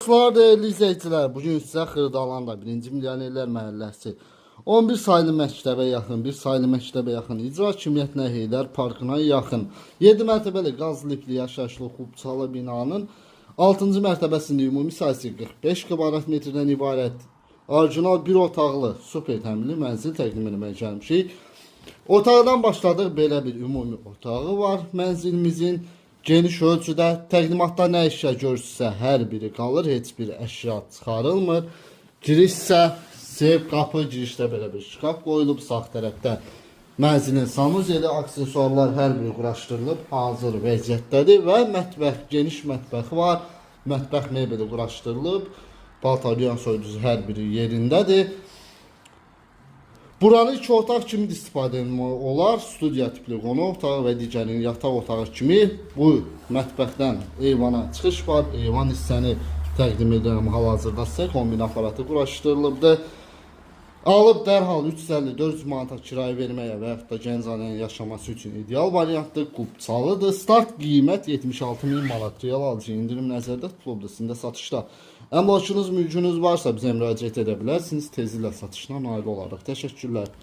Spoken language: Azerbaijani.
Dostlar, değerli izleyiciler, bugün size Xırdalanda 1-ci Milyonerlər Məhəlləsi 11 saylı məktəbə yaxın, 1 saylı məktəbə yaxın, icra hakimiyyətinə Heydər Parkına yaxın 7 mərtəbəli qaz lifli yaşayışlı xubçalı binanın 6-cı mərtəbəsində ümumi sayısı 45 kvadrat metrdən ibarət orijinal bir otaqlı super təmizli mənzil təqdim etməyə gəlmişik. Otaqdan başladıq, belə bir ümumi otağı var mənzilimizin. Geniş ölçüdə təqdimatda nə əşya görürsə hər biri qalır, heç bir əşya çıxarılmır. Giriş isə seyf qapı, girişdə belə bir şkaf qoyulub, sağ tərəfdə mənzilin sanuzeli, aksesuarlar hər biri quraşdırılıb, hazır vəziyyətdədir və mətbəx, geniş mətbəxi var. Mətbəx mebeli quraşdırılıb, paltaryan soyuducu hər biri yerindədir. Buranı iki otaq kimi istifadə etmək olar. Studiya tipli qonaq otağı və digərin yataq otağı kimi. Bu mətbəxdən eyvana çıxış var. Eyvan hissəni təqdim edirəm hal-hazırda sizə. Kombin aparatı quraşdırılıbdır. Alıb dərhal 350-400 manata kirayə verməyə və yaxud da gənc ailənin yaşaması üçün ideal variantdır. Qubçalıdır. Start qiymət 76.000 manat. Real alıcı indirim nəzərdə tutulubdur. Sizin də satışda əmlakınız, mülkünüz varsa bizə müraciət edə bilərsiniz. Tezliklə satışına nail olarıq. Təşəkkürlər.